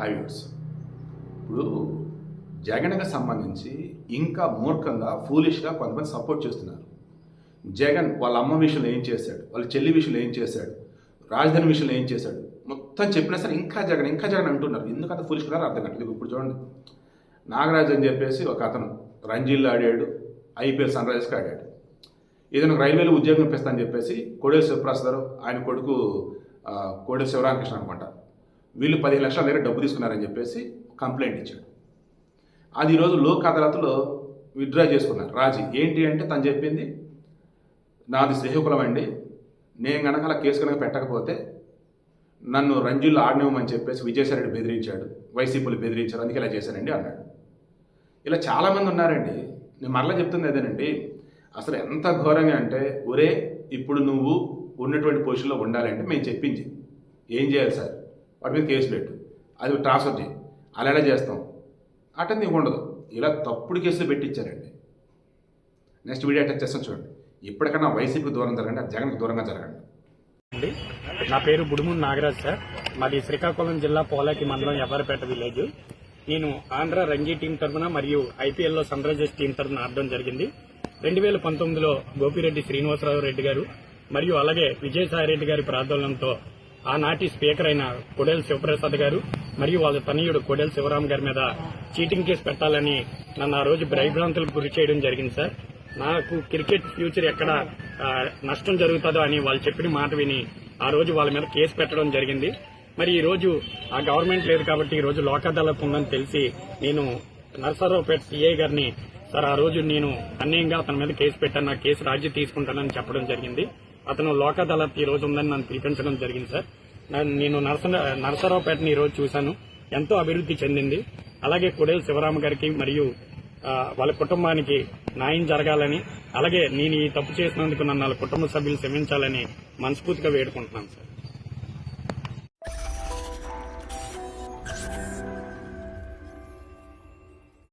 Highways ఇప్పుడు జగన్కి సంబంధించి ఇంకా మూర్ఖంగా ఫూలిష్గా కొంతమంది సపోర్ట్ చేస్తున్నారు. జగన్ వాళ్ళ అమ్మ విషయంలో ఏం చేశాడు, వాళ్ళ చెల్లి విషయంలో ఏం చేశాడు, రాజధాని విషయంలో ఏం చేశాడు మొత్తం చెప్పినా సరే ఇంకా జగన్ అంటున్నారు. ఎందుకు అంత ఫూలిష్ కదా అర్థం కావట్లేదు. ఇప్పుడు చూడండి, నాగరాజు అని చెప్పేసి ఒక అతను రంజీల్లో ఆడాడు, ఐపీఎల్ సన్ రైజర్స్కి ఆడాడు. ఏదైనా రైల్వేలో ఉద్యోగం ఇప్పిస్తానని చెప్పేసి కోడేలు శివప్రసాద్ ఆయన కొడుకు కోడేలు శివరామకృష్ణ అనమాట, వీళ్ళు 15 లక్షల దగ్గర డబ్బు తీసుకున్నారని చెప్పేసి కంప్లైంట్ ఇచ్చాడు. అది ఈరోజు లోక్ అదాలత్లో విత్డ్రా చేసుకున్నారు. రాజీ ఏంటి అంటే తను చెప్పింది, నాది స్నేహకులం అండి, నేను కనుక అలా కేసు కనుక పెట్టకపోతే నన్ను రంజీల్లో ఆడనివ్వమని చెప్పేసి విజయసాయిరెడ్డి బెదిరించాడు, వైసీపీలు బెదిరించారు, అందుకే ఇలా చేశానండి అన్నాడు. ఇలా చాలామంది ఉన్నారండి. నేను మరలా చెప్తుంది అదేనండి, అసలు ఎంత ఘోరంగా అంటే, ఒరే ఇప్పుడు నువ్వు ఉన్నటువంటి పొజిషన్లో ఉండాలంటే మేము చెప్పించి ఏం చేయాలి సార్, వాటి మీద కేసు పెట్టు, అది ట్రాన్స్ఫర్ చేయి, అలా ఎలా చేస్తాం అటెండ్ నీకు ఉండదు. ఇలా తప్పుడు కేసులు పెట్టించారండి. నెక్స్ట్ వీడియో అటాచ్ చేస్తాం చూడండి. ఇప్పటికన్నా వైసీపీకి దూరం జరగండి, జగన్కి దూరంగా జరగండి. నా పేరు బుడుమూరు నాగరాజ్ సార్. మాది శ్రీకాకుళం జిల్లా పోలాకి మండలం ఎవ్వరపేట విలేజ్. నేను ఆంధ్ర రంజీ టీం తరఫున మరియు ఐపీఎల్లో సన్ రైజర్స్ టీం తరఫున ఆడడం జరిగింది. 2019లో గోపిరెడ్డి శ్రీనివాసరావు రెడ్డి గారు మరియు అలాగే విజయసాయిరెడ్డి గారి ప్రార్థనలతో ఆనాటి స్పీకర్ అయిన కోడెల శివప్రసాద్ గారు మరియు వాళ్ళ తనయుడు కోడెల శివరాం గారి మీద చీటింగ్ కేసు పెట్టాలని నన్ను ఆ రోజు భయభ్రాంతులకు గురి చేయడం జరిగింది సార్. నాకు క్రికెట్ ఫ్యూచర్ ఎక్కడ నష్టం జరుగుతుందో అని వాళ్ళు చెప్పిన మాట విని ఆ రోజు వాళ్ళ మీద కేసు పెట్టడం జరిగింది. మరి ఈ రోజు ఆ గవర్నమెంట్ లేదు కాబట్టి ఈ రోజు లోక్ అదాలత్ ఉందని తెలిసి నేను నరసరావుపేట సిఐ గారిని, సార్ ఆ రోజు నేను అన్యాయంగా అతని మీద కేసు పెట్టాను, నా కేసు రాజీ తీసుకుంటానని చెప్పడం జరిగింది. అతను లోక్ అదాలత్ ఈ రోజు ఉందని నన్ను పిలిపించడం జరిగింది సార్. నేను నరసరావుపేటని ఈ రోజు చూశాను, ఎంతో అభివృద్ధి చెందింది. అలాగే కోడెల శివరామ గారికి మరియు వాళ్ళ కుటుంబానికి న్యాయం జరగాలని, అలాగే నేను ఈ తప్పు చేసినందుకు నన్ను వాళ్ళ కుటుంబ సభ్యులు క్షమించాలని మనస్ఫూర్తిగా వేడుకుంటున్నాను సార్.